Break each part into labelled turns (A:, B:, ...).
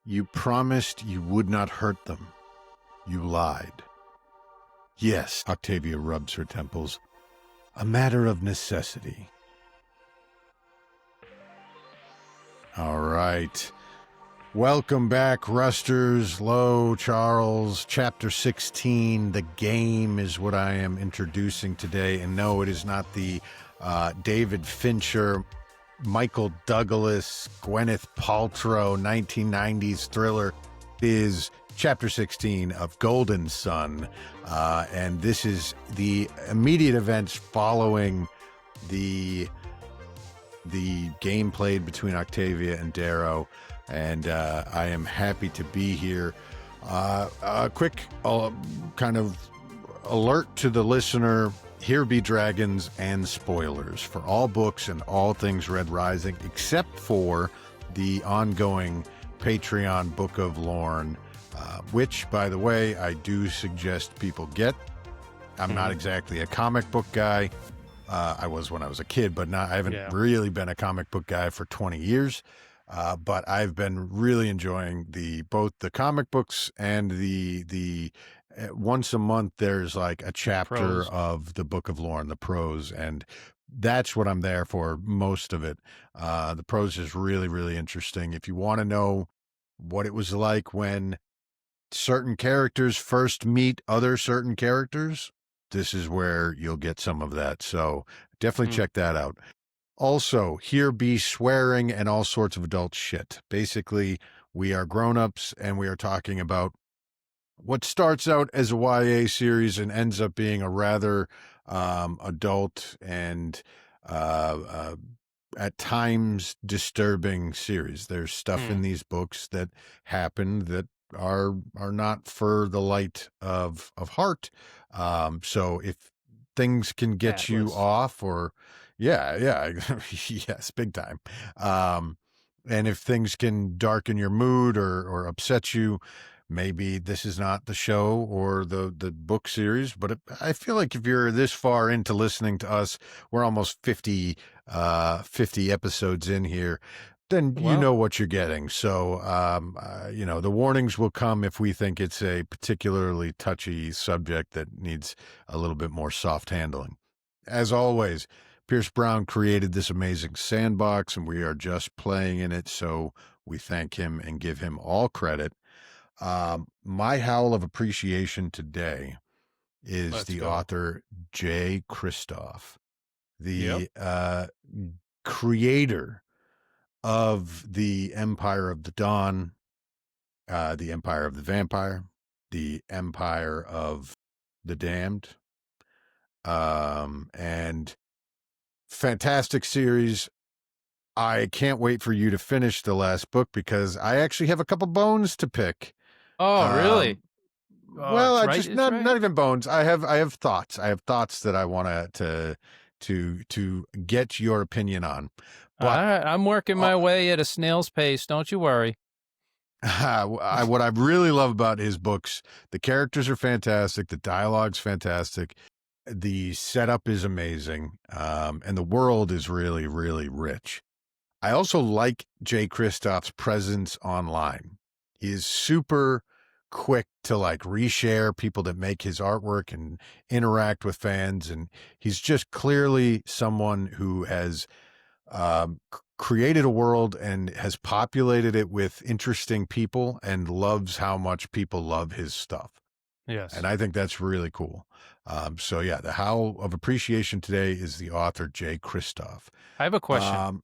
A: You promised you would not hurt them. You lied. Yes, Octavia rubs her temples. A matter of necessity. All right. Welcome back, Rsuters, Lowe, Charles. Chapter 16, The Game, is what I am introducing today. And no, it is not the David Fincher, Michael Douglas, Gwyneth Paltrow 1990s thriller. It is Chapter 16 of Golden Sun. And this is the immediate events following the game played between Octavia and Darrow. And I am happy to be here. A quick kind of alert to the listener. Here be dragons and spoilers for all books and all things Red Rising, except for the ongoing Patreon Book of Lorne, which, by the way, I do suggest people get. I'm not exactly a comic book guy. I was when I was a kid, but I haven't really been a comic book guy for 20 years. But I've been really enjoying both the comic books and the once a month there's like a chapter of the Book of Lorne, the prose, and that's what I'm there for, most of it. The prose is really, really interesting. If you want to know what it was like when certain characters first meet other certain characters, this is where you'll get some of that. So definitely check that out. Also, here be swearing and all sorts of adult shit. Basically, we are grown-ups and we are talking about what starts out as a YA series and ends up being a rather adult and at times disturbing series. There's stuff in these books that happen that are not for the light of heart. So if things can get you off or... Yeah. Yes, big time. And if things can darken your mood or upset you, maybe this is not the show or the book series. But I feel like if you're this far into listening to us, we're almost 50 episodes in here, then you know what you're getting. So, the warnings will come if we think it's a particularly touchy subject that needs a little bit more soft handling. As always, Pierce Brown created this amazing sandbox, and we are just playing in it, so we thank him and give him all credit. My howl of appreciation today is author Jay Kristoff, the creator of the Empire of the Dawn, the Empire of the Vampire, the Empire of the Damned, and fantastic series. I can't wait for you to finish the last book because I actually have a couple bones to pick.
B: Oh, really?
A: Well, not even bones. I have thoughts. I have thoughts that I want to get your opinion on. But
B: I'm working my way at a snail's pace. Don't you worry.
A: What I really love about his books, the characters are fantastic. The dialogue's fantastic. The setup is amazing, and the world is really, really rich. I also like Jay Kristoff's presence online. He is super quick to reshare people that make his artwork and interact with fans, and he's just clearly someone who has created a world and has populated it with interesting people and loves how much people love his stuff.
B: Yes.
A: And I think that's really cool. The howl of appreciation today is the author, Jay Kristoff.
B: I have a question.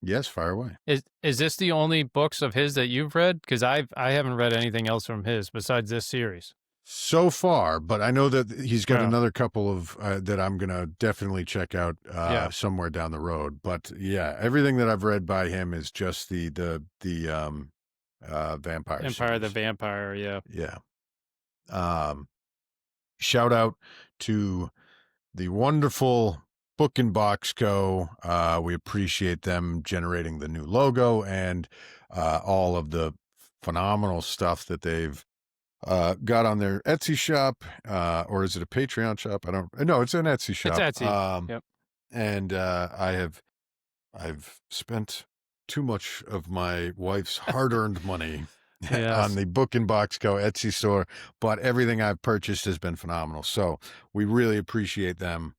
A: Yes, fire away.
B: Is this the only books of his that you've read? Because I haven't read anything else from his besides this series.
A: So far, but I know that he's got another couple of that I'm going to definitely check out somewhere down the road. But yeah, everything that I've read by him is just the Vampire
B: Empire
A: series.
B: of the Vampire, yeah.
A: Yeah. Shout out to the wonderful Book and Box Co. We appreciate them generating the new logo and all of the phenomenal stuff that they've got on their Etsy shop, or is it a Patreon shop? No, it's an Etsy shop.
B: It's Etsy. Yep.
A: And I've spent too much of my wife's hard-earned money
B: Yes.
A: on the Book and Box Co. Etsy store, but everything I've purchased has been phenomenal. So we really appreciate them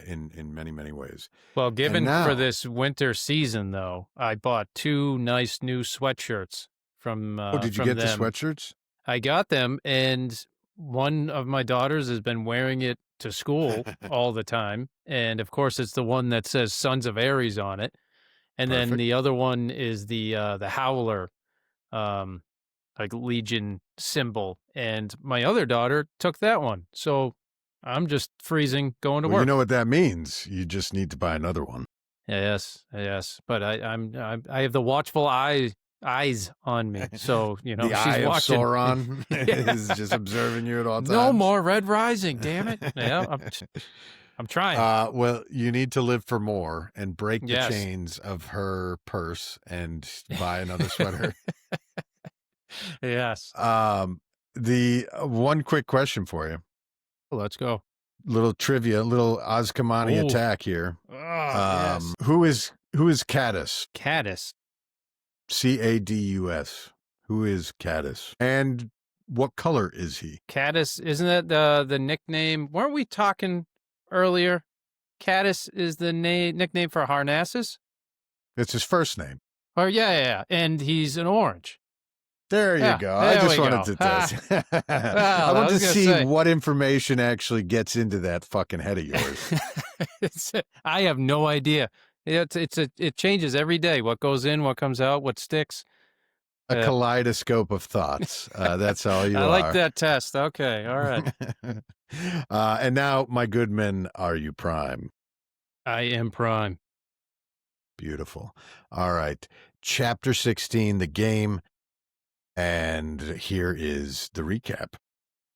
A: in many, many ways.
B: Well,
A: And
B: given for
A: now,
B: this winter season, though, I bought 2 nice new sweatshirts
A: oh, did you
B: from
A: get the
B: them.
A: sweatshirts?
B: I got them, and one of my daughters has been wearing it to school all the time, and, of course, it's the one that says Sons of Ares on it, and then
A: Perfect.
B: the other one is the Howler, um, like, Legion symbol, and my other daughter took that one, so I'm just freezing going to
A: Well, you
B: work.
A: know what that means. You just need to buy another one.
B: Yes, yes, but I have the watchful eyes on me, so,
A: The
B: she's
A: Eye of
B: watching.
A: Sauron
B: Yeah.
A: is just observing you at all
B: No
A: times.
B: more Red Rising, damn it. Yeah, I'm trying.
A: Well, you need to live for more and break the
B: Yes.
A: chains of her purse and buy another sweater.
B: Yes.
A: The one quick question for you,
B: Let's go.
A: little trivia, little Oskamani
B: Oh,
A: attack here.
B: yes.
A: Who is Caddis?
B: Caddis.
A: Cadus. Who is Caddis? And what color is he?
B: Caddis, isn't that the nickname? Weren't we talking earlier? Caddis is the nickname for Harnassus?
A: It's his first name.
B: Or yeah, and he's an orange.
A: There you
B: Yeah,
A: go. I
B: there
A: just
B: we
A: wanted
B: go.
A: to test. I
B: Well, I
A: want to
B: was gonna
A: see
B: say.
A: what information actually gets into that fucking head of yours.
B: I have no idea. It changes every day. What goes in, what comes out, what sticks.
A: A kaleidoscope of thoughts. That's all you
B: I
A: are.
B: like that test. Okay, all right.
A: And now, my good men, are you prime?
B: I am prime.
A: Beautiful. All right. Chapter 16, the game. And here is the recap.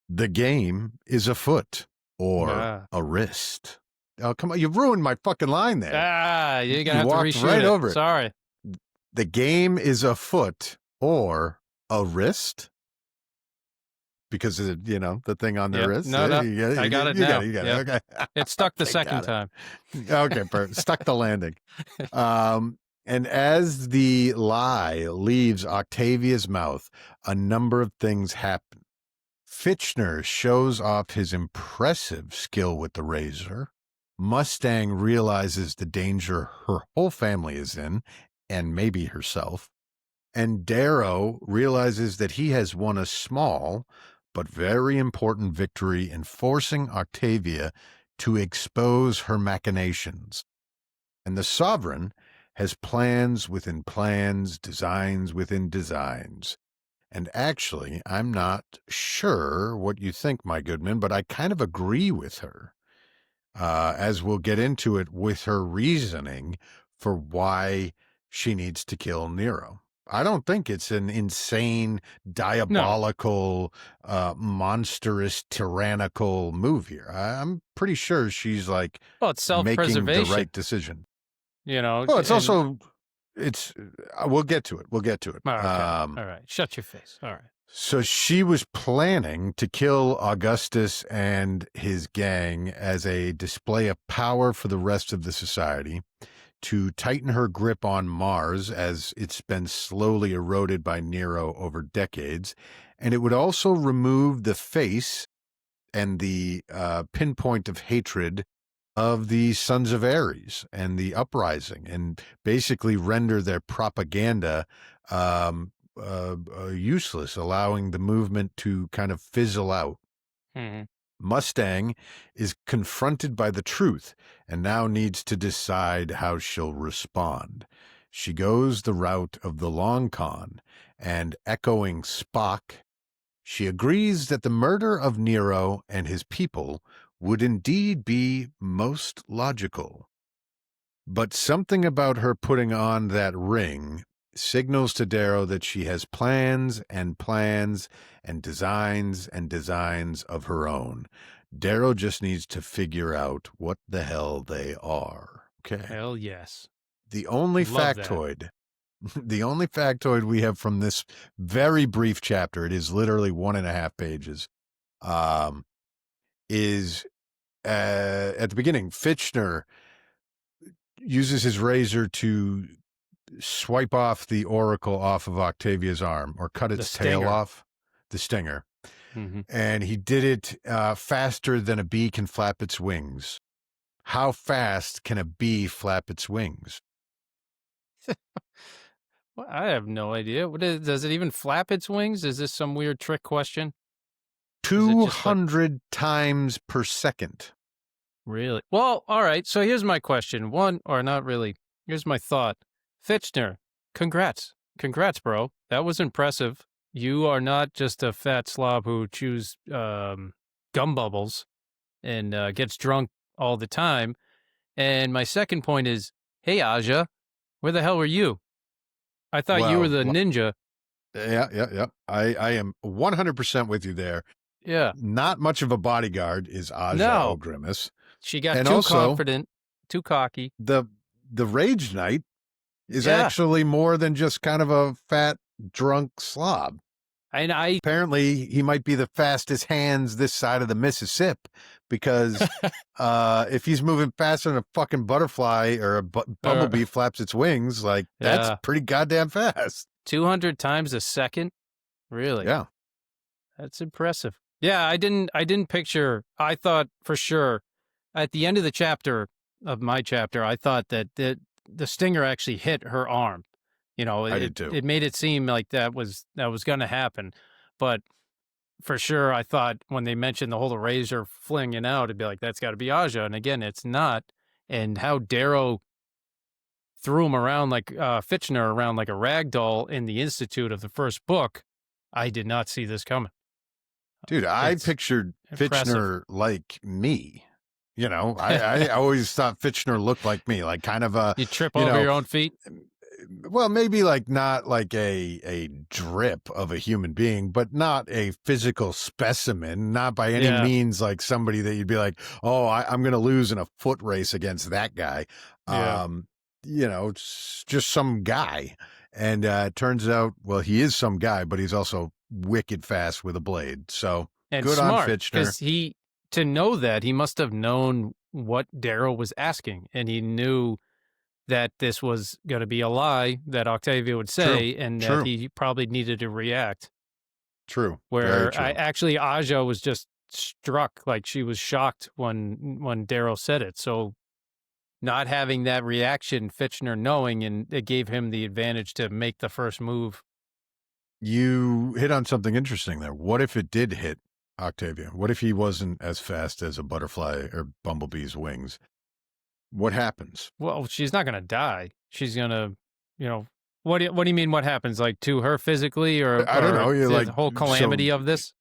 A: The game is a foot or a wrist. Oh, come on. You ruined my fucking line there.
B: You're
A: You
B: gonna have to
A: walked
B: reshoot
A: right
B: it.
A: over it.
B: Sorry.
A: The game is a foot or a wrist. Because of, the thing on the
B: Yep.
A: wrist.
B: No, I got it now.
A: You got
B: Yep.
A: it. Okay.
B: It stuck the
A: Okay,
B: second
A: got it.
B: time.
A: Okay, perfect. Stuck the landing. And as the lie leaves Octavia's mouth, a number of things happen. Fitchner shows off his impressive skill with the razor. Mustang realizes the danger her whole family is in, and maybe herself. And Darrow realizes that he has won a small but very important victory in forcing Octavia to expose her machinations. And the Sovereign has plans within plans, designs within designs. And actually, I'm not sure what you think, my goodman, but I kind of agree with her, as we'll get into it with her reasoning for why she needs to kill Nero. I don't think it's an insane, diabolical, monstrous, tyrannical move here. I'm pretty sure she's like
B: Well, it's
A: making the
B: self-preservation.
A: right decision.
B: Well,
A: It's also, we'll get to it. We'll get to it.
B: Okay. All right. Shut your face. All right.
A: So she was planning to kill Augustus and his gang as a display of power for the rest of the society, to tighten her grip on Mars as it's been slowly eroded by Nero over decades. And it would also remove the face and the pinpoint of hatred of the Sons of Ares and the uprising, and basically render their propaganda useless, allowing the movement to kind of fizzle out.
B: Mm-hmm.
A: Mustang is confronted by the truth and now needs to decide how she'll respond. She goes the route of the long con, and echoing Spock, she agrees that the murder of Nero and his people would indeed be most logical. But something about her putting on that ring signals to Darrow that she has plans and designs of her own. Darrow just needs to figure out what the hell they are. Okay.
B: Hell yes.
A: The only
B: Love
A: factoid, the only factoid we have from this very brief chapter, it is literally 1.5 pages, is at the beginning, Fitchner uses his razor to swipe off the oracle off of Octavia's arm or cut its tail
B: stinger.
A: off, the stinger.
B: Mhm.
A: And he did it faster than a bee can flap its wings. How fast can a bee flap its wings?
B: Well, I have no idea. Does it even flap its wings? Is this some weird trick question? Is it just like
A: 200 times per second.
B: really? Well, all right. So here's my question. One, or not really. Here's my thought. Fitchner, congrats. Congrats, bro. That was impressive. You are not just a fat slob who chews gum bubbles and gets drunk all the time. And my second point is, hey, Aja, where the hell were you? I thought you were
A: Well,
B: the ninja.
A: yeah. I am 100% with you there.
B: Yeah.
A: Not much of a bodyguard is Aja
B: No.
A: O'Grimace.
B: She got
A: And
B: too
A: also,
B: confident, too cocky.
A: the Rage Knight is
B: Yeah.
A: actually more than just kind of a fat, drunk slob.
B: And
A: Apparently, he might be the fastest hands this side of the Mississippi because if he's moving faster than a fucking butterfly or a bumblebee flaps its wings, like that's pretty goddamn fast.
B: 200 times a second? Really?
A: Yeah.
B: That's impressive. Yeah, I didn't picture. I thought for sure at the end of the chapter of my chapter, I thought that the stinger actually hit her arm. You know,
A: I did too.
B: It made it seem like that was going to happen, but for sure, I thought when they mentioned the whole razor flinging out, it'd be like that's got to be Aja, and again, it's not. And how Darrow threw him around like Fitchner around like a rag doll in the Institute of the first book, I did not see this coming.
A: Dude, I pictured
B: impressive.
A: Fitchner like me. You know, I always thought Fitchner looked like me, like kind of a...
B: You trip over your own feet?
A: Well, maybe like not like a drip of a human being, but not a physical specimen, not by any means like somebody that you'd be like, oh, I'm going to lose in a foot race against that guy. You know, it's just some guy. And it turns out, well, he is some guy, but he's also wicked fast with a blade. So
B: and
A: good
B: smart,
A: on Fitchner.
B: Because to know that, he must have known what Darrow was asking, and he knew that this was going to be a lie that Octavia would say, and that he probably needed to react.
A: True.
B: Where actually Aja was just struck, like she was shocked when Darrow said it. So not having that reaction, Fitchner knowing, and it gave him the advantage to make the first move.
A: You hit on something interesting there. What if it did hit Octavia? What if he wasn't as fast as a butterfly or bumblebee's wings? What happens?
B: Well, she's not going to die. She's going to, you know, what do you mean? What happens, like to her physically, or
A: I don't know. You're
B: the
A: like
B: whole calamity of this.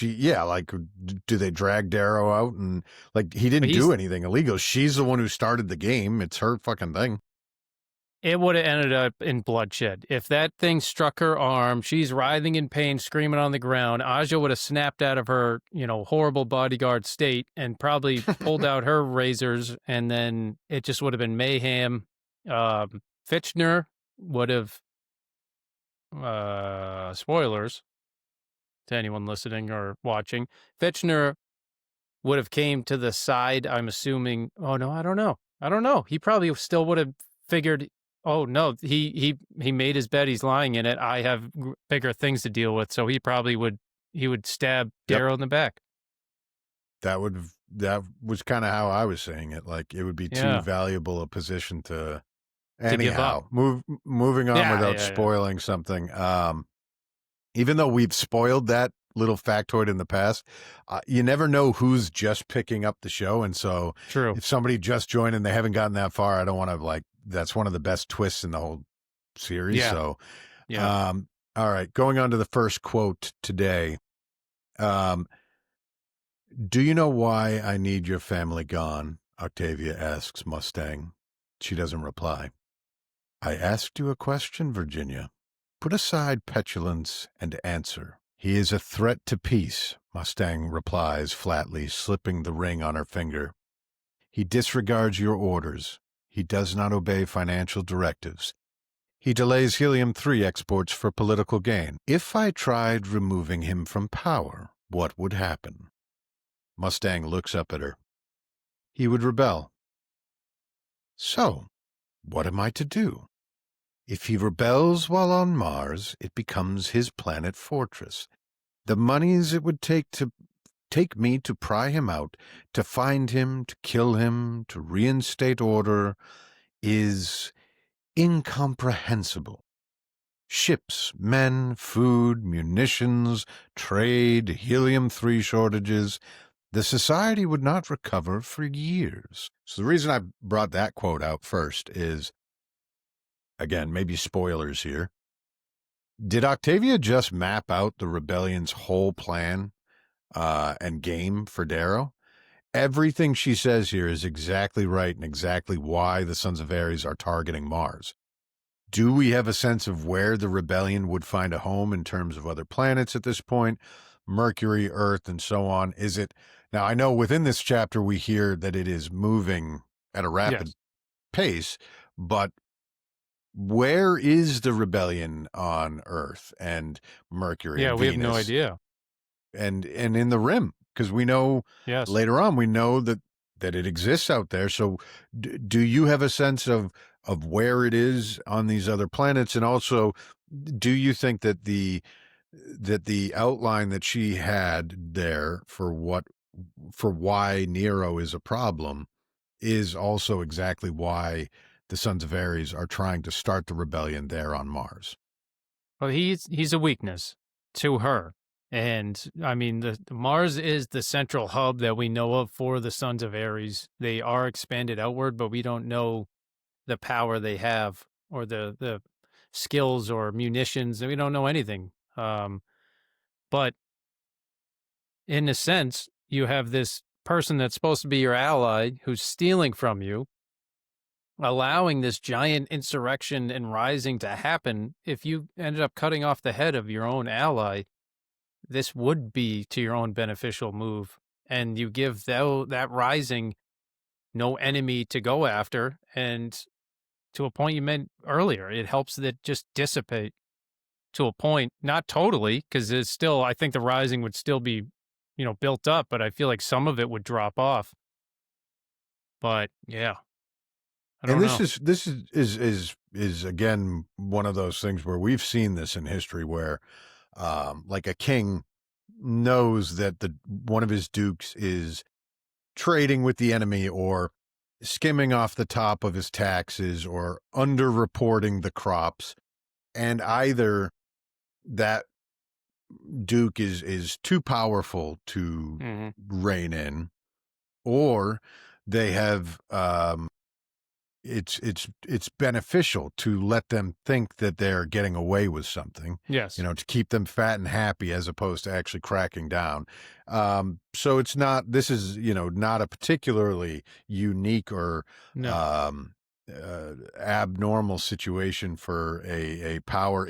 A: Like, do they drag Darrow out and like he didn't do anything illegal? She's the one who started the game. It's her fucking thing.
B: It would have ended up in bloodshed. If that thing struck her arm, she's writhing in pain, screaming on the ground. Aja would have snapped out of her, horrible bodyguard state and probably pulled out her razors, and then it just would have been mayhem. Fitchner would have, spoilers to anyone listening or watching, Fitchner would have came to the side, I'm assuming. Oh, no, I don't know. He probably still would have figured, oh, no, he made his bed. He's lying in it. I have bigger things to deal with. So he probably would stab Darrow in the back.
A: That was kind of how I was saying it. Like it would be too valuable a position to
B: give up.
A: Moving on without spoiling something. Even though we've spoiled that little factoid in the past, you never know who's just picking up the show. And so if somebody just joined and they haven't gotten that far, I don't want to that's one of the best twists in the whole series.
B: Yeah.
A: So, all right, going on to the first quote today. Do you know why I need your family gone? Octavia asks Mustang. She doesn't reply. I asked you a question, Virginia. Put aside petulance and answer. He is a threat to peace, Mustang replies flatly, slipping the ring on her finger. He disregards your orders. He does not obey financial directives. He delays helium-3 exports for political gain. If I tried removing him from power, what would happen? Mustang looks up at her. He would rebel. So, what am I to do? If he rebels while on Mars, it becomes his planet fortress. The monies it would take me to pry him out, to find him, to kill him, to reinstate order, is incomprehensible. Ships, men, food, munitions, trade, helium-3 shortages. The society would not recover for years. So the reason I brought that quote out first is, again, maybe spoilers here. Did Octavia just map out the rebellion's whole plan and game for Darrow? Everything she says here is exactly right and exactly why the Sons of Ares are targeting Mars. Do we have a sense of where the rebellion would find a home in terms of other planets at this point? Mercury, Earth, and so on. Is it now? I know within this chapter we hear that it is moving at a rapid pace, but where is the rebellion on Earth and Mercury?
B: Yeah,
A: and
B: we
A: Venus,
B: have no idea.
A: and in the rim, because we know later on we know that it exists out there. So, do you have a sense of where it is on these other planets, and also, do you think that the outline that she had there for why Nero is a problem is also exactly why the Sons of Ares are trying to start the rebellion there on Mars?
B: Well, he's a weakness to her. And I mean, the Mars is the central hub that we know of for the Sons of Ares. They are expanded outward, but we don't know the power they have or the skills or munitions. We don't know anything. But in a sense, you have this person that's supposed to be your ally who's stealing from you, allowing this giant insurrection and rising to happen. If you ended up cutting off the head of your own ally, this would be to your own beneficial move. And you give that rising no enemy to go after. And to a point you meant earlier, it helps that just dissipate to a point, not totally, because it's still, I think the rising would still be, built up, but I feel like some of it would drop off. But yeah, I don't know.
A: This is again one of those things where we've seen this in history where like a king knows that one of his dukes is trading with the enemy or skimming off the top of his taxes or underreporting the crops, and either that duke is too powerful to rein in, or they have it's beneficial to let them think that they're getting away with something.
B: Yes.
A: To keep them fat and happy as opposed to actually cracking down. So it's not, this is, not a particularly unique or abnormal situation for a power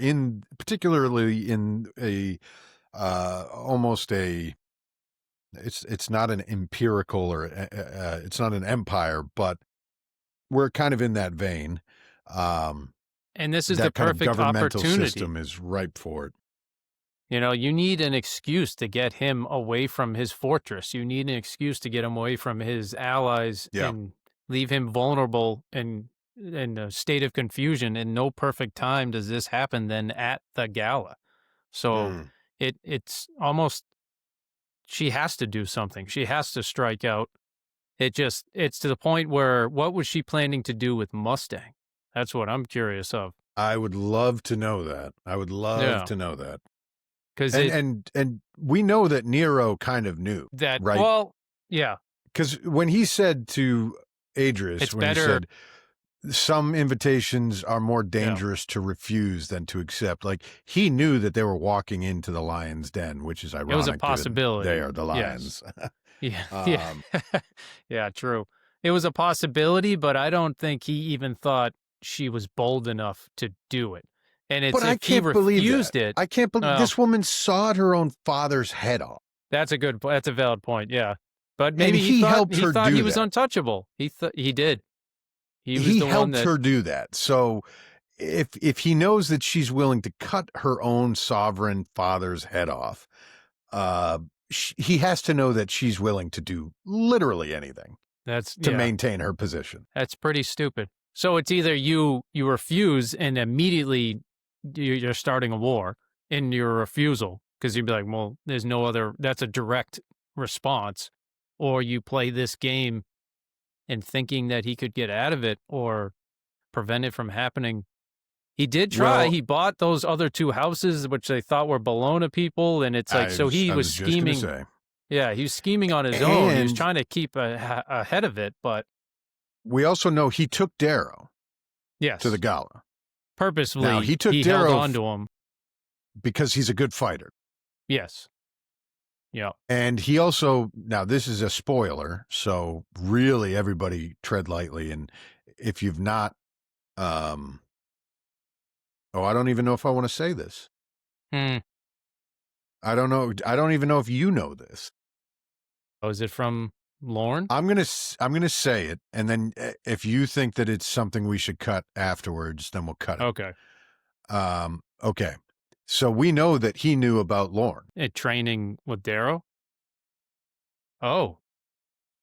A: particularly in a almost a, it's not an empirical or it's not an empire, but we're kind of in that vein.
B: And this is
A: that
B: the
A: kind of
B: perfect
A: governmental
B: opportunity.
A: system is ripe for it.
B: You need an excuse to get him away from his fortress. You need an excuse to get him away from his allies and leave him vulnerable and in a state of confusion. And no perfect time does this happen than at the gala. So it's almost, she has to do something. She has to strike out. It's to the point where, what was she planning to do with Mustang? That's what I'm curious of.
A: I would love to know that. I would love to know that. And we know that Nero kind of knew that, right?
B: Well, yeah.
A: Because when he said to Adris, he said, some invitations are more dangerous to refuse than to accept. Like, he knew that they were walking into the lion's den, which is ironic.
B: It was a possibility.
A: They are the lions.
B: Yes. Yeah. Yeah, true. It was a possibility, but I don't think he even thought she was bold enough to do it. And it's,
A: but I can't believe
B: it.
A: I can't believe this woman sawed her own father's head off.
B: That's a valid point. Yeah. But maybe he thought he was untouchable. He did. He
A: helped her do that. So if he knows that she's willing to cut her own sovereign father's head off, he has to know that she's willing to do literally anything to maintain her position.
B: That's pretty stupid. So it's either you refuse and immediately you're starting a war in your refusal because you'd be like, well, there's no other. That's a direct response, or you play this game and thinking that he could get out of it or prevent it from happening. He did try.
A: Well,
B: He bought those other 2 houses, which they thought were Bologna people, and it's like so he
A: I
B: was
A: was just gonna
B: scheming.
A: say.
B: Yeah, he was scheming on his own. He was
A: And
B: trying to keep ahead of it, but
A: we also know he took Darrow
B: yes,
A: to the gala.
B: purposefully
A: Now, he took
B: held
A: Darrow
B: on to him.
A: because he's a good fighter.
B: Yes. Yeah.
A: And he also, now this is a spoiler, so really everybody tread lightly. And if you've not, I don't even know if I want to say this.
B: Hmm.
A: I don't know. I don't even know if you know this.
B: Oh, is it from Lorne?
A: I'm gonna say it, and then if you think that it's something we should cut afterwards, then we'll cut it.
B: Okay.
A: Okay. So we know that he knew about Lorne.
B: Training with Darrow? Oh,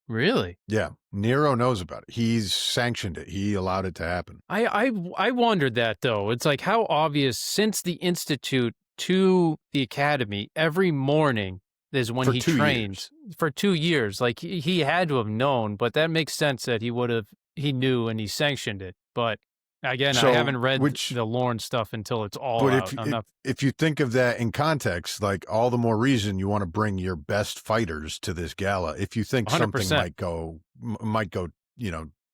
B: really?
A: Yeah, Nero knows about it. He's sanctioned it. He allowed it to happen.
B: I wondered that, though. It's like how obvious since the Institute to the Academy, every morning is when
A: For
B: he
A: 2
B: trains for 2 years. Like he had to have known, but that makes sense that he knew and he sanctioned it. But again,
A: So,
B: I haven't read
A: which-
B: the Lorne stuff until it's all
A: But
B: out. I'm not.
A: if you think of that in context, like all the more reason you want to bring your best fighters to this gala. If you think something
B: 100%.
A: might go,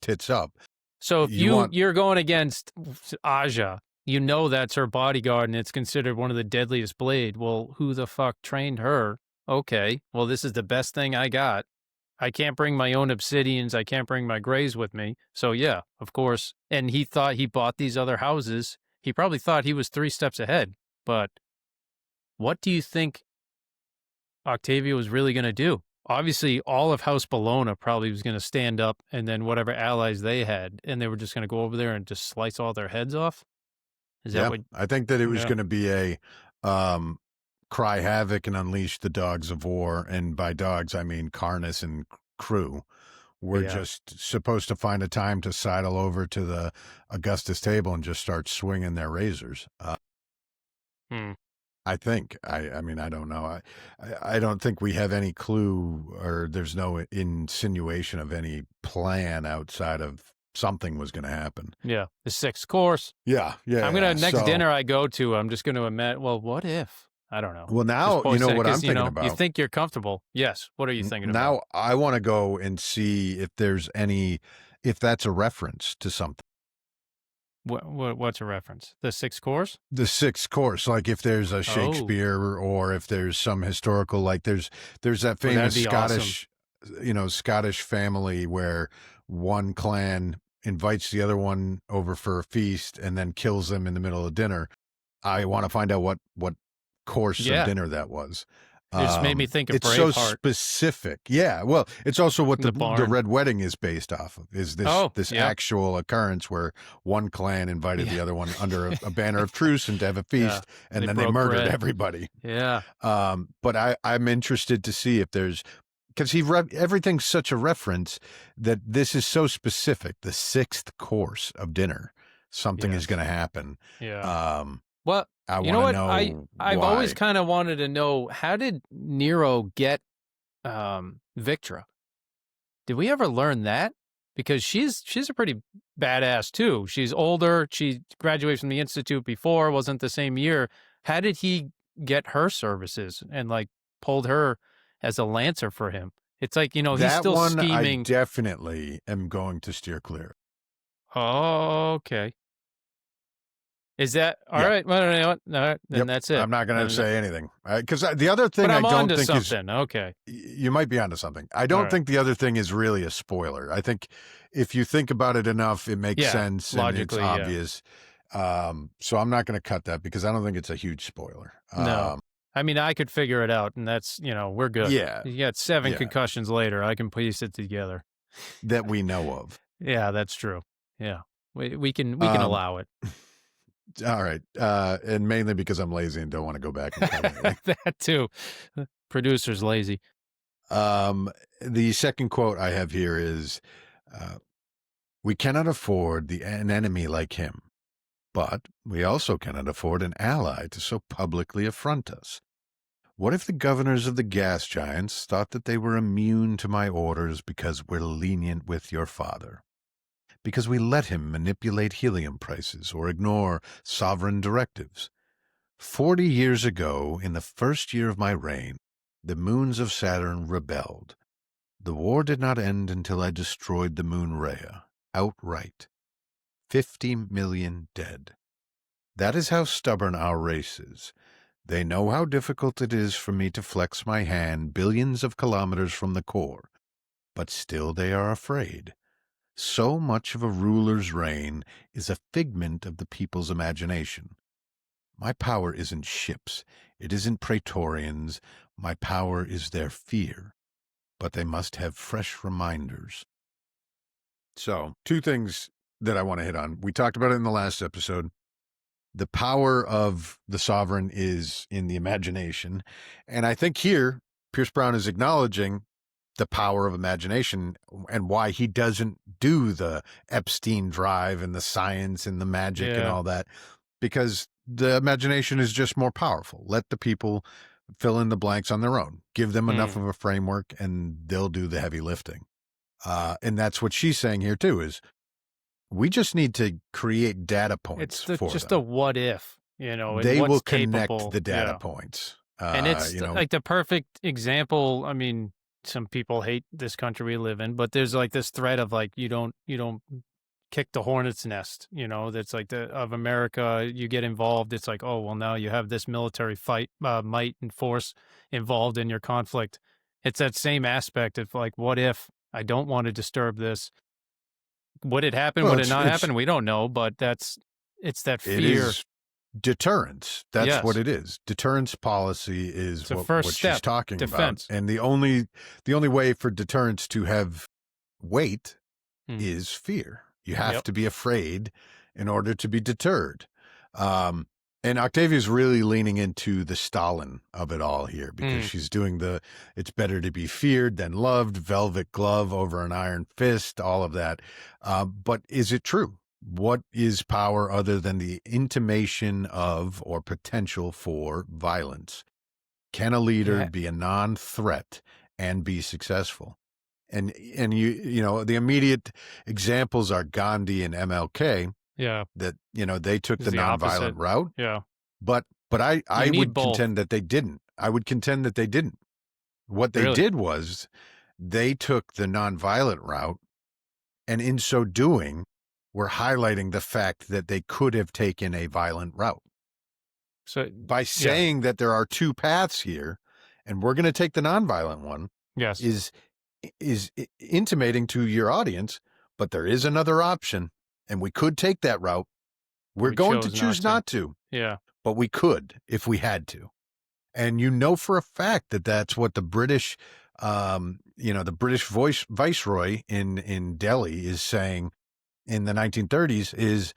A: tits up.
B: So if
A: you want-
B: you're going against Aja, you know that's her bodyguard and it's considered one of the deadliest blade. Well, who the fuck trained her? Okay, well, this is the best thing I got. I can't bring my own obsidians. I can't bring my grays with me. So yeah, of course. And he thought he bought these other houses. He probably thought he was 3 steps ahead. But what do you think Octavia was really going to do? Obviously, all of House Bologna probably was going to stand up and then whatever allies they had, and they were just going to go over there and just slice all their heads off? Is that what?
A: I think that it was
B: Yeah.
A: going to be a cry havoc and unleash the dogs of war. And by dogs, I mean Karnas and crew. We're
B: Yeah.
A: just supposed to find a time to sidle over to the Augustus table and just start swinging their razors. I think. I mean, I don't know. I don't think we have any clue, or there's no insinuation of any plan outside of something was going to happen.
B: Yeah, the 6th course.
A: Yeah.
B: I'm gonna next
A: So-
B: dinner I go to. I'm just gonna admit. Well, what if? I don't know.
A: Well, now
B: Just
A: you know
B: post it,
A: what I'm
B: 'cause,
A: thinking
B: You
A: about.
B: think you're comfortable? Yes. What are you thinking about?
A: Now I want to go and see if there's if that's a reference to something.
B: What's a reference? The 6th course?
A: The 6th course, like if there's a Shakespeare or if there's some historical, like there's that famous
B: be
A: Scottish, Scottish family where one clan invites the other one over for a feast and then kills them in the middle of dinner. I want to find out what course of dinner that was.
B: It just made me think of
A: it's so
B: Braveheart.
A: specific. Yeah. Well, it's also what the
B: barn.
A: Red Wedding is based off of, is this
B: yeah.
A: actual occurrence where one clan invited the other one under a banner of truce and to have a feast, and then they
B: broke
A: murdered
B: bread.
A: everybody.
B: Yeah.
A: But I'm interested to see if there's, because everything's such a reference that this is so specific. The 6th course of dinner, something is going to happen.
B: Yeah. Well,
A: I
B: you know
A: want
B: what?
A: to know.
B: I've
A: why.
B: always kind of wanted to know, how did Nero get Victra? Did we ever learn that? Because she's a pretty badass too. She's older. She graduated from the Institute before. Wasn't the same year. How did he get her services and like pulled her as a lancer for him? It's like, he's
A: that
B: still
A: one
B: scheming.
A: I definitely am going to steer clear.
B: Oh, okay. Is that all right? Well, you know what? All right, then that's it.
A: I'm not going to
B: Then-
A: say anything because the other thing
B: But I'm
A: I don't
B: onto
A: think
B: something. Okay.
A: you might be onto something. I don't
B: right.
A: think the other thing is really a spoiler. I think if you think about it enough, it makes
B: Yeah,
A: sense and it's
B: logically, yeah.
A: obvious. So I'm not going to cut that because I don't think it's a huge spoiler.
B: No. I mean, I could figure it out, and that's, we're good.
A: Yeah.
B: You got 7
A: Yeah.
B: concussions later. I can piece it together.
A: that we know of.
B: Yeah, that's true. Yeah. We can allow it.
A: All right. And mainly because I'm lazy and don't want to go back and cut anything.
B: That too. Producer's lazy.
A: The second quote I have here is We cannot afford an enemy like him, but we also cannot afford an ally to so publicly affront us. What if the governors of the gas giants thought that they were immune to my orders because we're lenient with your father? Because we let him manipulate helium prices or ignore sovereign directives? 40 years ago, in the first year of my reign, the moons of Saturn rebelled. The war did not end until I destroyed the moon Rhea, outright. 50 million dead. That is how stubborn our race is. They know how difficult it is for me to flex my hand billions of kilometers from the core, but still they are afraid. So much of a ruler's reign is a figment of the people's imagination. My power isn't ships, it isn't praetorians, my power is their fear. But they must have fresh reminders. So, two things that I want to hit on. We talked about it in the last episode. The power of the sovereign is in the imagination. And I think here, Pierce Brown is acknowledging the power of imagination and why he doesn't do the Epstein drive and the science and the magic and all that, because the imagination is just more powerful. Let the people fill in the blanks on their own. Give them enough of a framework and they'll do the heavy lifting. And that's what she's saying here too, is we just need to create data points for
B: just
A: them.
B: a what if, and
A: they
B: what's
A: will connect
B: capable.
A: the data points.
B: And it's like the perfect example. I mean, some people hate this country we live in, but there's like this thread of like, you don't kick the hornet's nest, that's like of America. You get involved. It's like, oh, well, now you have this military might and force involved in your conflict. It's that same aspect of like, what if I don't want to disturb this? Would it happen? Would it not happen? We don't know, but it's that fear.
A: It is deterrence. That's what it is. Deterrence policy is what she's talking about. And the only way for deterrence to have weight is fear. You have to be afraid in order to be deterred. And Octavia's really leaning into the Stalin of it all here, because she's doing it's better to be feared than loved, velvet glove over an iron fist, all of that. But is it true? What is power other than the intimation of or potential for violence? Can a leader be a non-threat and be successful? And the immediate examples are Gandhi and MLK.
B: Yeah.
A: That, they took the nonviolent route.
B: Yeah.
A: But I would contend that they didn't. I would contend that they didn't. What they did was they took the nonviolent route, and in so doing, were highlighting the fact that they could have taken a violent route.
B: So
A: by saying that there are two paths here, and we're going to take the nonviolent one, is intimating to your audience, but there is another option. And we could take that route. We're going to choose not to. Yeah. But we could if we had to. And for a fact that that's what the British, the British viceroy in Delhi is saying in the 1930s is,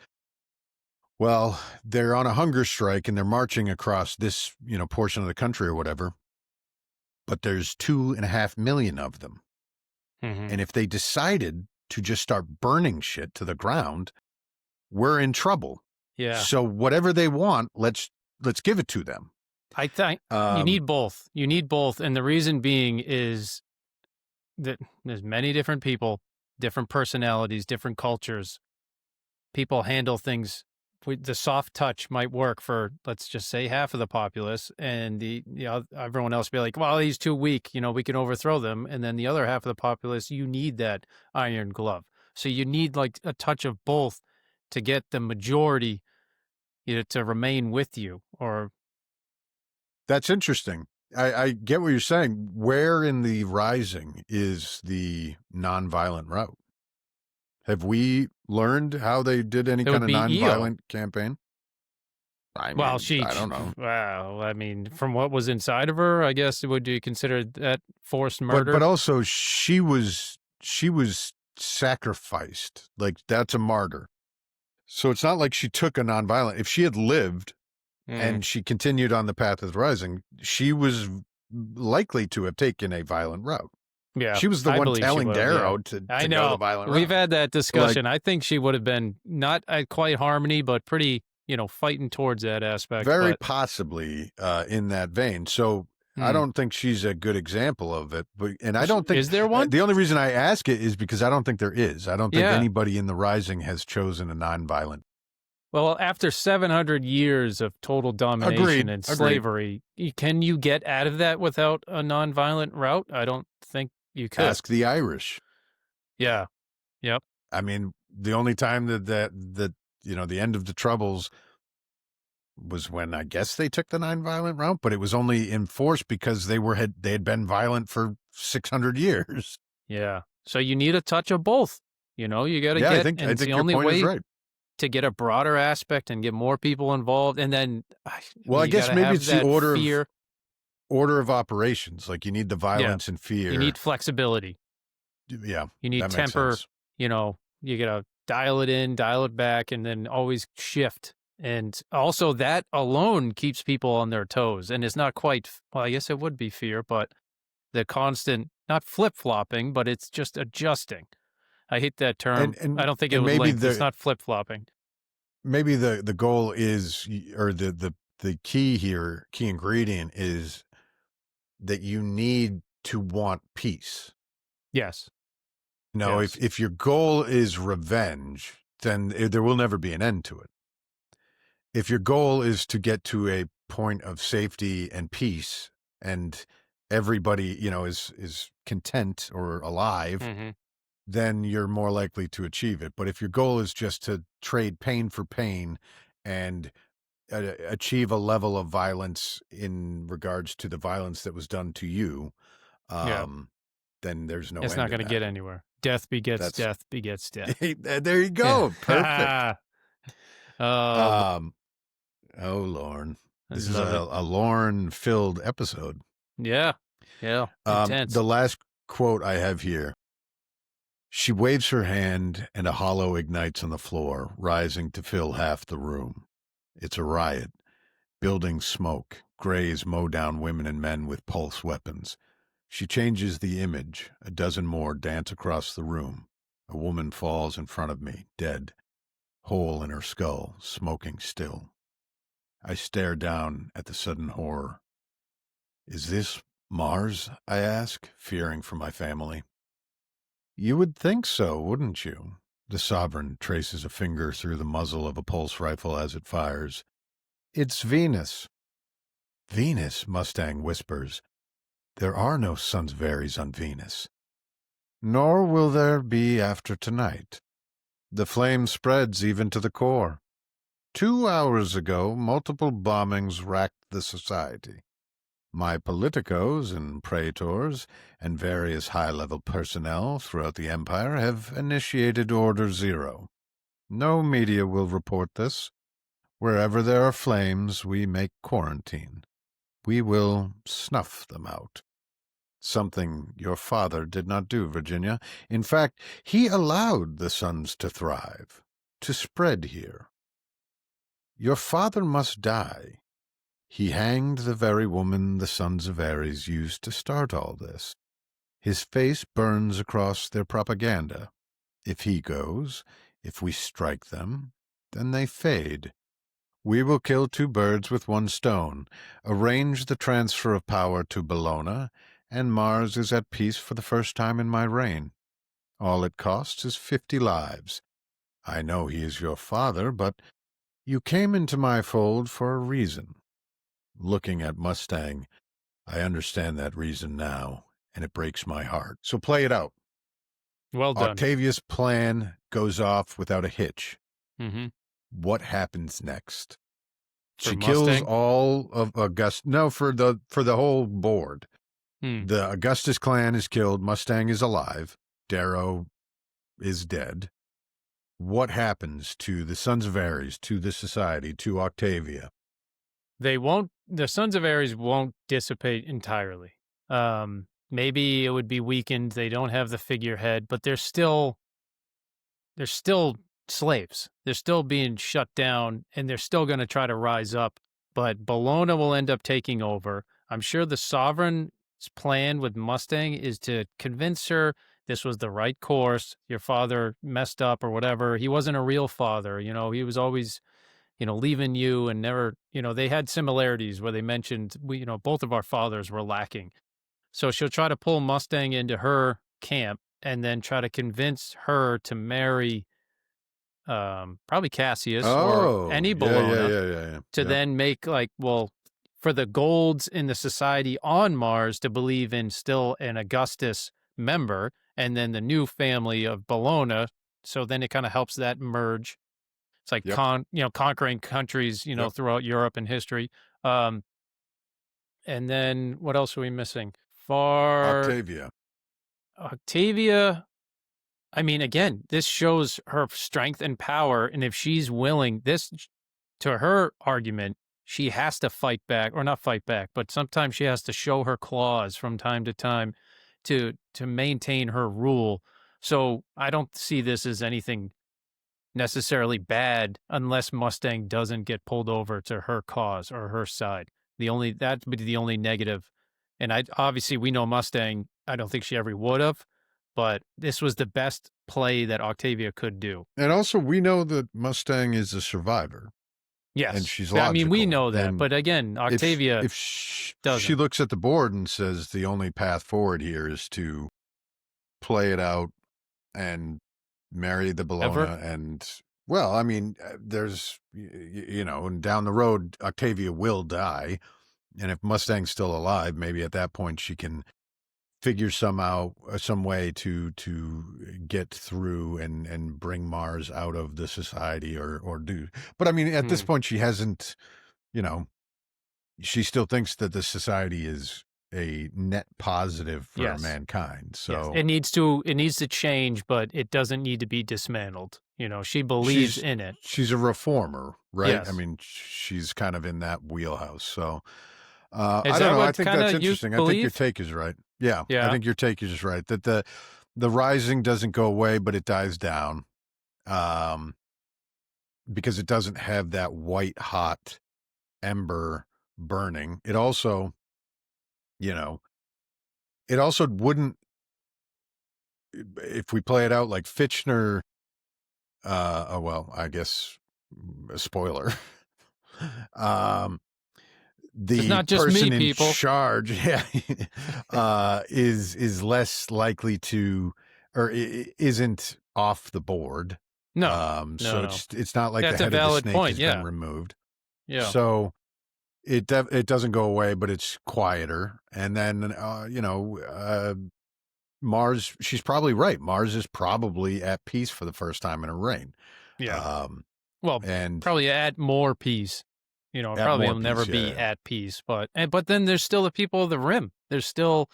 A: well, they're on a hunger strike and they're marching across this, portion of the country or whatever. But there's 2.5 million of them. And if they decided to just start burning shit to the ground, we're in trouble. Yeah. So whatever they want, let's give it to them.
B: I think you need both. You need both. And the reason being is that there's many different people, different personalities, different cultures. People handle things. The soft touch might work for, let's just say, half of the populace, and everyone else be like, well, he's too weak, we can overthrow them. And then the other half of the populace, you need that iron glove. So you need like a touch of both to get the majority to remain with you. Or
A: that's interesting. I get what you're saying. Where in the Rising is the nonviolent route? Have we learned how they did any kind of nonviolent campaign? I don't know.
B: Well, I mean, from what was inside of her, I guess, would you consider that forced murder?
A: But also she was sacrificed. Like, that's a martyr. So it's not like she took a nonviolent. If she had lived and she continued on the path of the Rising, she was likely to have taken a violent route.
B: Yeah,
A: She was the
B: I
A: one
B: believe she
A: telling
B: would have.
A: Darrow
B: Yeah.
A: to
B: I
A: go the
B: know.
A: violent
B: We've
A: route.
B: had that discussion. I think she would have been not at quite harmony, but pretty, fighting towards that aspect.
A: Very
B: But
A: possibly in that vein. So I
B: hmm.
A: don't think she's a good example of it. And I don't think
B: Is there one?
A: the only reason I ask it is because I don't think there is. I don't think
B: Yeah.
A: anybody in the Rising has chosen a nonviolent.
B: Well, after 700 years of total domination and
A: Agreed.
B: slavery, can you get out of that without a nonviolent route? I don't think you could.
A: Ask the Irish.
B: Yeah. Yep.
A: I mean, the only time that the end of the Troubles was when I guess they took the nonviolent route, but it was only enforced because they had been violent for 600 years.
B: Yeah. So you need a touch of both. You got to
A: Yeah,
B: get,
A: I
B: and it's
A: think
B: the
A: your
B: only
A: point is
B: way
A: right.
B: to get a broader aspect and get more people involved. And then,
A: Well, I
B: you
A: guess
B: got to
A: maybe
B: have
A: it's the
B: that fear.
A: order of operations. Like you need the violence and fear.
B: You need flexibility.
A: Yeah,
B: You need
A: that makes
B: temper.
A: sense.
B: You got to dial it in, dial it back, and then always shift. And also that alone keeps people on their toes. And it's not quite, well, I guess it would be fear, but the constant, not flip-flopping, but it's just adjusting. I hate that term.
A: And
B: I don't think it
A: and
B: would
A: maybe
B: link. It's not flip-flopping.
A: maybe the goal is, or the key here, key ingredient is that you need to want peace.
B: Yes.
A: Yes. If your goal is revenge, then there will never be an end to it. If your goal is to get to a point of safety and peace, and everybody, is content or alive,
B: Mm-hmm.
A: then you're more likely to achieve it. But if your goal is just to trade pain for pain and achieve a level of violence in regards to the violence that was done to you, then there's no
B: It's
A: end
B: not
A: in
B: going to
A: that.
B: get anywhere. Death begets
A: That's
B: death begets death.
A: there you go. Perfect.
B: Oh,
A: Lorne.
B: I
A: This is
B: love it.
A: a Lorne-filled episode.
B: Yeah. Intense.
A: The last quote I have here. She waves her hand, and a hollow ignites on the floor, rising to fill half the room. It's a riot. Buildings smoke. Greys mow down women and men with pulse weapons. She changes the image. A dozen more dance across the room. A woman falls in front of me, dead. Hole in her skull, smoking still. I stare down at the sudden horror. Is this Mars? I ask, fearing for my family. You would think so, wouldn't you? The Sovereign traces a finger through the muzzle of a pulse rifle as it fires. It's Venus. Venus, Mustang whispers. There are no Sons of Ares on Venus. Nor will there be after tonight. The flame spreads even to the core. 2 hours ago, multiple bombings racked the society. My politicos and praetors and various high-level personnel throughout the empire have initiated Order Zero. No media will report this. Wherever there are flames, we make quarantine. We will snuff them out. Something your father did not do, Virginia. In fact, he allowed the Sons to thrive, to spread here. Your father must die. He hanged the very woman the Sons of Ares used to start all this. His face burns across their propaganda. If he goes, if we strike them, then they fade. We will kill 2 birds with 1 stone, arrange the transfer of power to Bellona, and Mars is at peace for the first time in my reign. All it costs is 50 lives. I know he is your father, but you came into my fold for a reason. Looking at Mustang, I understand that reason now, and it breaks my heart. So play it out.
B: Well done.
A: Octavia's plan goes off without a hitch.
B: Mm-hmm.
A: What happens next?
B: For
A: She
B: Mustang?
A: kills all of Augustus. No, for the whole board. The Augustus clan is killed. Mustang is alive. Darrow is dead. What happens to the Sons of Ares, to the society, to Octavia?
B: The Sons of Ares won't dissipate entirely. Maybe it would be weakened. They don't have the figurehead, but they're still slaves. They're still being shut down, and they're still going to try to rise up. But Bellona will end up taking over. I'm sure the Sovereign plan with Mustang is to convince her this was the right course. Your father messed up or whatever. He wasn't a real father. He was always, leaving you and never, they had similarities where they mentioned, both of our fathers were lacking. So she'll try to pull Mustang into her camp and then try to convince her to marry probably Cassius or
A: Oh,
B: any
A: yeah, yeah,
B: Bologna
A: yeah, yeah, yeah.
B: to then make for the Golds in the society on Mars to believe in still an Augustus member and then the new family of Bologna. So then it kind of helps that merge. It's like
A: Yep,
B: conquering countries,
A: yep.
B: throughout Europe and history. And then what else are we missing? For
A: Octavia.
B: Octavia, I mean, again, this shows her strength and power. And if she's willing, to her argument, she has to fight back, or not fight back, but sometimes she has to show her claws from time to time to maintain her rule. So I don't see this as anything necessarily bad unless Mustang doesn't get pulled over to her cause or her side. That'd be the only negative. And obviously we know Mustang, I don't think she ever would have, but this was the best play that Octavia could do.
A: And also, we know that Mustang is a survivor.
B: Yes.
A: And she's
B: I
A: logical.
B: mean, we know that,
A: And
B: but again, Octavia
A: if she
B: doesn't.
A: looks at the board and says the only path forward here is to play it out and marry the Bologna and, well, I mean, there's, and down the road, Octavia will die. And if Mustang's still alive, maybe at that point she can figure some way to get through and bring Mars out of the society or do. But I mean, at this point, she hasn't, she still thinks that the society is a net positive for mankind. So
B: it needs to change, but it doesn't need to be dismantled. She believes in it.
A: She's a reformer, right?
B: Yes.
A: I mean, she's kind of in that wheelhouse. So I
B: Is
A: don't
B: that
A: know.
B: what
A: I think
B: kinda
A: that's
B: you
A: interesting. I think your
B: believe?
A: take is right. Yeah,
B: Yeah.
A: I think your take is right. That the rising doesn't go away, but it dies down, because it doesn't have that white hot ember burning. It also, it also wouldn't, if we play it out like Fitchner. Oh well, I guess a spoiler.
B: It's
A: The
B: not just
A: person
B: me,
A: in
B: people.
A: charge, is less likely to, or isn't off the board.
B: No,
A: So
B: no.
A: it's not like
B: That's
A: the
B: a
A: head of the
B: valid
A: snake
B: point,
A: has
B: yeah.
A: been removed.
B: Yeah.
A: So it doesn't go away, but it's quieter. And then Mars, she's probably right. Mars is probably at peace for the first time in a reign.
B: Yeah.
A: And
B: probably at more peace. Probably will never be at peace. But then there's still the people of the Rim. There's still.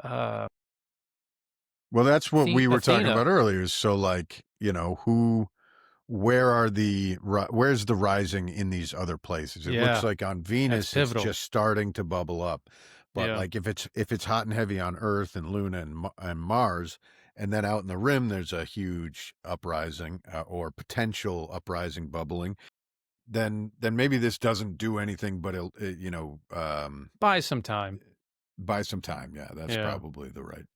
A: Well, that's what we were talking about earlier. So, like, where's the rising in these other places? It looks like on Venus it's just starting to bubble up. But like if it's hot and heavy on Earth and Luna and Mars, and then out in the Rim there's a huge uprising or potential uprising bubbling, then maybe this doesn't do anything, but
B: buy some time.
A: Buy some time, yeah. That's probably the right.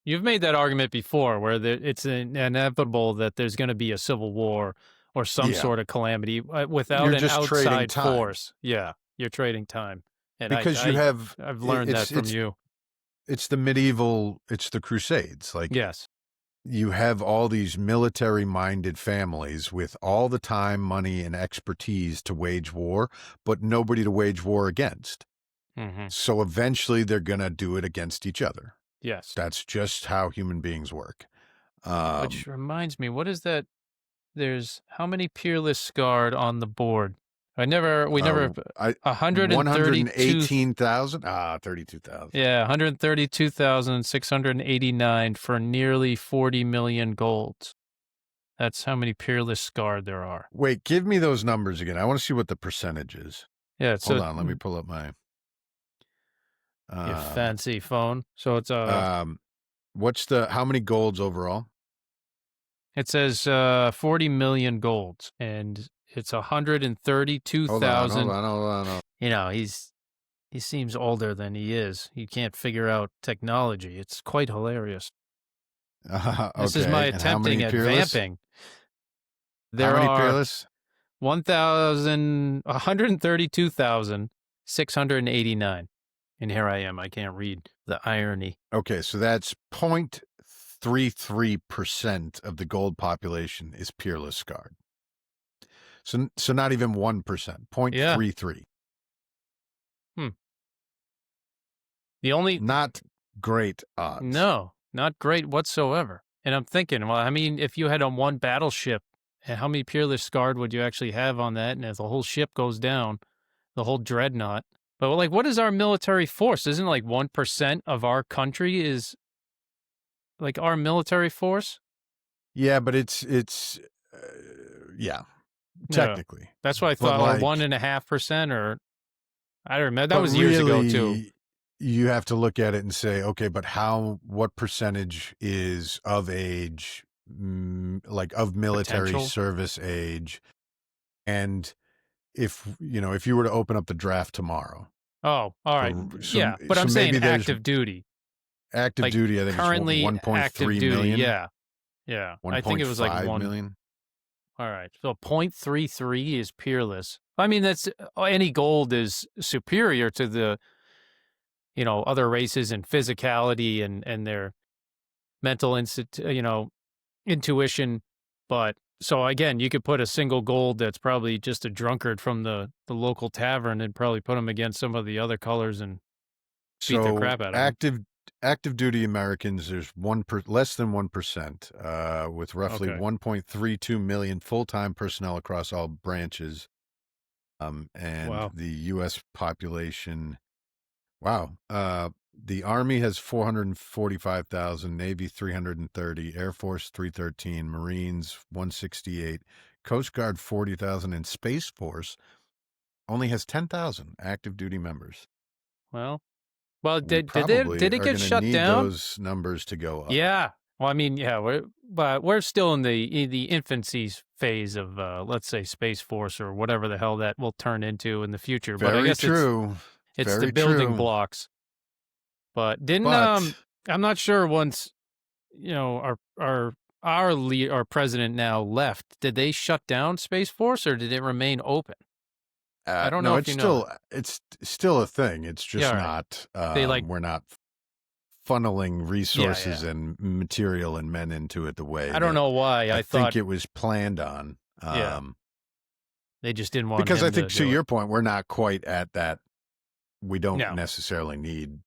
B: You've made that argument before, where it's inevitable that there's going to be a civil war or some sort of calamity without an outside force. Yeah, you're trading time. And
A: because
B: I've learned that from you.
A: It's the Crusades. Like,
B: yes,
A: you have all these military-minded families with all the time, money, and expertise to wage war, but nobody to wage war against.
B: Mm-hmm.
A: So eventually they're going to do it against each other.
B: Yes.
A: That's just how human beings work.
B: Which reminds me, what is that? There's how many Peerless scarred on the board? We never
A: 118,000. 32,000.
B: Yeah, 132,689 for nearly 40 million golds. That's how many Peerless scarred there are.
A: Wait, give me those numbers again. I want to see what the percentage is.
B: Yeah,
A: hold on, let me pull up my
B: your fancy phone. So it's
A: what's how many golds overall?
B: It says 40 million golds, and it's 132,000.
A: Hold on.
B: He's He seems older than he is. He can't figure out technology. It's quite hilarious. This is my
A: Okay, and how
B: attempting
A: many
B: at
A: Peerless?
B: vamping.
A: How
B: There
A: many
B: are
A: Peerless?
B: 132,689. And here I am. I can't read the irony.
A: Okay, so that's 0.33% of the gold population is Peerless scarred. So not even 1%,
B: Yeah.
A: 0.33.
B: The only
A: Not great odds.
B: No, not great whatsoever. And I'm thinking, well, I mean, if you had on one battleship, how many Peerless Scarred would you actually have on that? And if the whole ship goes down, the whole dreadnought. But like, what is our military force? Isn't like 1% of our country is like our military force?
A: Yeah, but it's yeah, technically.
B: Yeah. That's what I
A: But
B: thought, or
A: like,
B: 1.5%, or I don't remember. That
A: but
B: was years ago too.
A: really, you have to look at it and say, okay, but what percentage is of age, like of military
B: Potential.
A: service age? And if you were to open up the draft tomorrow,
B: Oh, all right.
A: so,
B: Yeah, but
A: so
B: I'm saying
A: maybe there's
B: active duty.
A: active
B: Like
A: duty. I think
B: currently
A: it's
B: active
A: 1.3
B: duty.
A: million.
B: Yeah. Yeah. I think it was like
A: 1.5
B: 1
A: million.
B: All right. So 0.33 is Peerless. I mean, that's any gold is superior to the, other races in physicality and their mental intuition. But so again, you could put a single gold that's probably just a drunkard from the local tavern and probably put them against some of the other colors and beat the crap out of them.
A: Active duty Americans, there's less than 1%, with roughly
B: Okay.
A: 1.32 million full-time personnel across all branches. And
B: Wow.
A: the U.S. population, wow. The Army has 445,000, Navy 330, Air Force 313, Marines 168, Coast Guard 40,000, and Space Force only has 10,000 active duty members.
B: Well,
A: We
B: did
A: probably
B: it
A: are
B: get
A: going to
B: shut
A: need
B: down?
A: those numbers to go up.
B: Yeah. Well, I mean, yeah, we're still in the infancy phase of let's say Space Force or whatever the hell that will turn into in the future. But I
A: Very
B: guess
A: true.
B: it's the
A: Very
B: building
A: true.
B: blocks. But
A: But
B: I'm not sure once our president now left, did they shut down Space Force or did it remain open? I don't know
A: no,
B: if you know.
A: it's still a thing. It's just
B: Yeah, all right.
A: not.
B: They like
A: We're not funneling resources
B: yeah.
A: and material and men into it the way
B: I don't know why.
A: I
B: I thought
A: think it was planned on.
B: yeah. They just didn't want
A: Because
B: him
A: I think to
B: do
A: your
B: it.
A: point, we're not quite at that. We don't
B: No.
A: necessarily need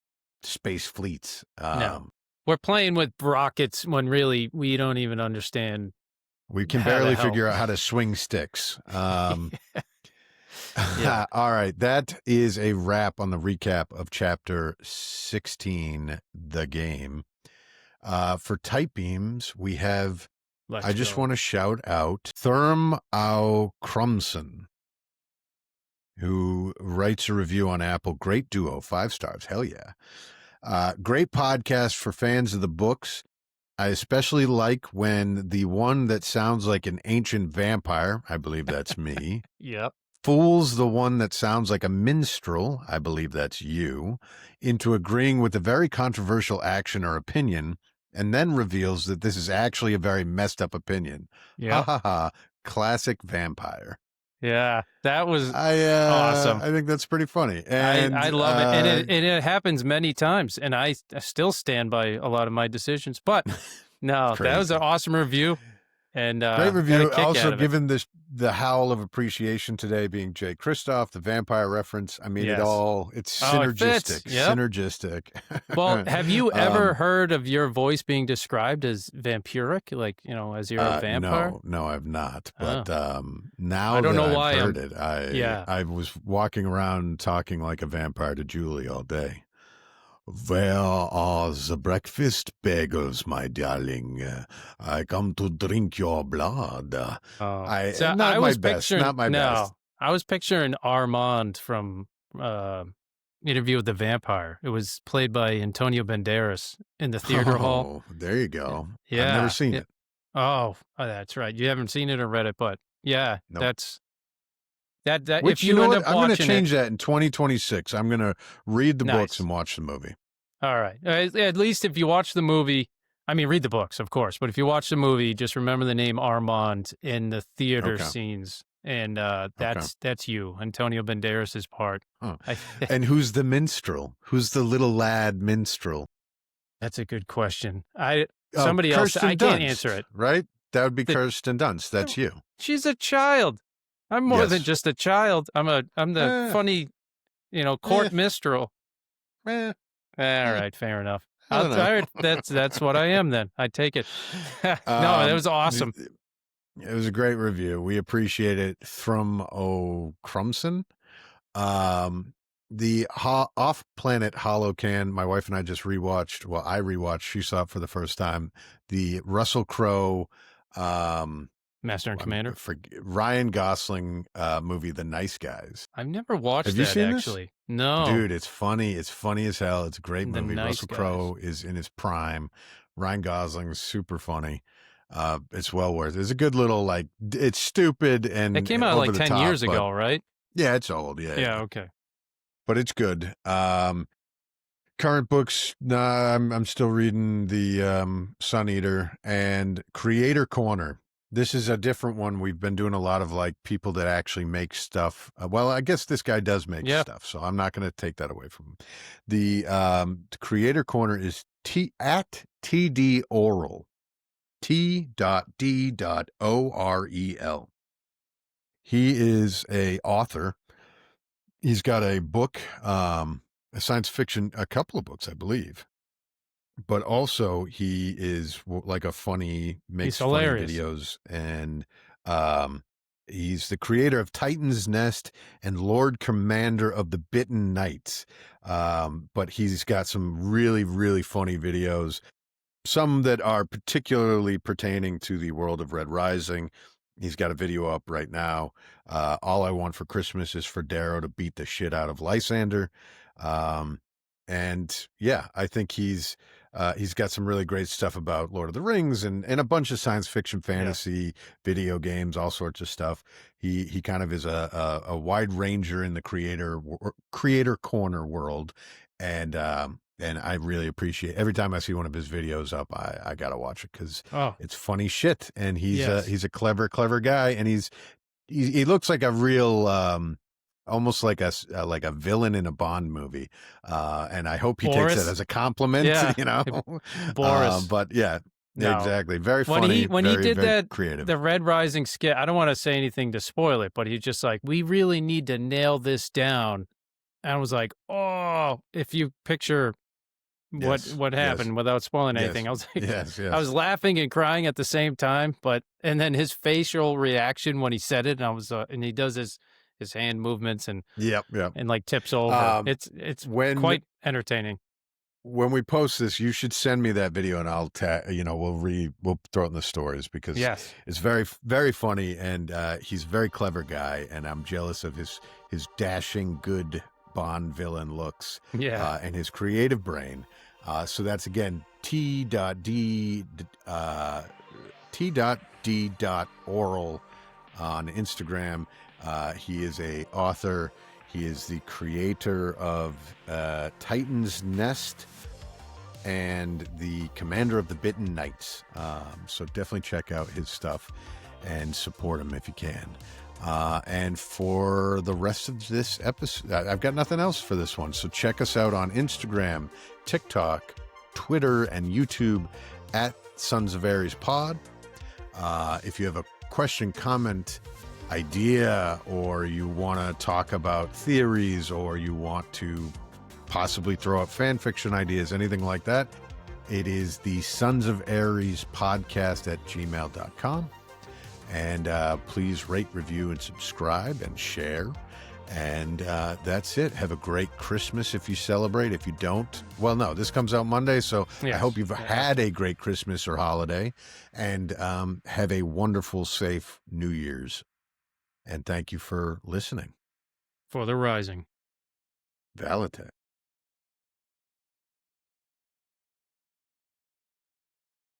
A: space fleets.
B: No. We're playing with rockets when really we don't even understand.
A: We can
B: How the
A: barely
B: hell?
A: figure out how to swing sticks.
B: Yeah.
A: All right. That is a wrap on the recap of Chapter 16, The Game. For Type Beams, we have, I just want to shout out Therm Au Crumson, who writes a review on Apple. Great duo, 5 stars. Hell yeah. Great podcast for fans of the books. I especially like when the one that sounds like an ancient vampire, I believe that's me,
B: Yep.
A: fools the one that sounds like a minstrel, I believe that's you, into agreeing with a very controversial action or opinion, and then reveals that this is actually a very messed up opinion.
B: Yeah.
A: Ha ha ha. Classic vampire.
B: Yeah. That was awesome.
A: I think that's pretty funny. And
B: I love it. And it happens many times. And I still stand by a lot of my decisions. But no, that was an awesome review. And
A: great review. Also,
B: given
A: the howl of appreciation today being Jay Kristoff, the vampire reference. I mean, it's synergistic. Synergistic.
B: Well, have you ever heard of your voice being described as vampiric, like, as you're a vampire?
A: No, I've not. But now
B: I don't
A: that
B: know why
A: I've heard it, I was walking around talking like a vampire to Julie all day. Where are the breakfast bagels, my darling? I come to drink your blood. Not my best.
B: I was picturing Armand from Interview with the Vampire. It was played by Antonio Banderas in the theater hall.
A: There you go.
B: Yeah.
A: I've never seen it.
B: Oh, that's right. You haven't seen it or read it, but yeah,
A: Nope.
B: That
A: Which,
B: if you end
A: what?
B: up
A: I'm going to
B: watching
A: change that in 2026. I'm going to read the books
B: Nice.
A: and watch the movie.
B: All right. At least if you watch the movie, I mean, read the books, of course, but if you watch the movie, just remember the name Armand in the theater
A: Okay.
B: scenes, and
A: Okay.
B: that's you, Antonio Banderas' part.
A: Huh.
B: I,
A: And who's the minstrel? Who's the little lad minstrel?
B: that's a good question. Somebody else,
A: Kirsten
B: I can't
A: Dunst,
B: answer it.
A: right? That would be
B: The-
A: Kirsten Dunst. That's you.
B: She's a child. I'm more than
A: Yes.
B: just a child. I'm the funny, court minstrel.
A: Eh,
B: All right, fair enough.
A: I don't know.
B: All right, that's what I am then. I take it. No, that was awesome.
A: It was a great review. We appreciate it. From Crumson. The Off-Planet Holocan, my wife and I just rewatched. Well, I rewatched. She saw it for the first time. The Russell Crowe,
B: Master and Commander.
A: Ryan Gosling movie, The Nice Guys.
B: I've never watched
A: Have you
B: that,
A: seen
B: actually. No.
A: Dude, it's funny. It's funny as hell. It's a great
B: The
A: movie.
B: Nice
A: Russell
B: Guys.
A: Crowe is in his prime. Ryan Gosling's super funny. It's well worth it. It's a good little, it's stupid and
B: It came out
A: over
B: like
A: the
B: 10
A: top,
B: years
A: but-
B: ago, right?
A: Yeah, it's old. Yeah.
B: Okay.
A: But it's good. Current books, I'm still reading the Sun Eater and Creator Corner. This is a different one. We've been doing a lot of people that actually make stuff. Well, I guess this guy does make stuff, so I'm not going to take that away from him. The Creator Corner is at TD Oral. T.D.O.R.E.L. He is a author. He's got a book, a science fiction, a couple of books, I believe. But also he is like a funny, makes funny
B: hilarious.
A: videos. And he's the creator of Titan's Nest and Lord Commander of the Bitten Knights. But he's got some really, really funny videos. Some that are particularly pertaining to the world of Red Rising. He's got a video up right now. All I Want for Christmas is for Darrow to beat the shit out of Lysander. And yeah, I think he's got some really great stuff about Lord of the Rings and a bunch of science fiction, fantasy, video games, all sorts of stuff. He kind of is a wide ranger in the creator corner world. And I really appreciate every time I see one of his videos up, I got to watch it because it's funny shit. And he's a clever guy. And he looks like a real, almost like a villain in a Bond movie. And I hope he takes it as a compliment,
B: Boris.
A: But yeah,
B: No.
A: exactly. Very funny.
B: When
A: very,
B: he did
A: very
B: that,
A: creative.
B: the Red Rising skit, I don't want to say anything to spoil it, but he's just like, we really need to nail this down. And I was like, if you picture what happened without spoiling anything, I was like, I was laughing and crying at the same time, and then his facial reaction when he said it, and I was, and he does his hand movements and and like tips over. It's quite entertaining.
A: When we post this, you should send me that video and I'll we'll throw it in the stories because it's very, very funny and he's a very clever guy and I'm jealous of his dashing good Bond villain looks and his creative brain. So that's again T.D.Oral on Instagram. He is a author. He is the creator of Titan's Nest and the commander of the Bitten Knights. So definitely check out his stuff and support him if you can. And for the rest of this episode, I've got nothing else for this one. So check us out on Instagram, TikTok, Twitter, and YouTube at Sons of Aries Pod. If you have a question, comment, idea, or you want to talk about theories, or you want to possibly throw up fan fiction ideas, anything like that, it is the Sons of Aries podcast at gmail.com. And please rate, review, and subscribe and share. And that's it. Have a great Christmas if you celebrate. If you don't, well, no, this comes out Monday. So I hope you've had a great Christmas or holiday and have a wonderful, safe New Year's. And thank you for listening.
B: For the Rising.
A: Valentine.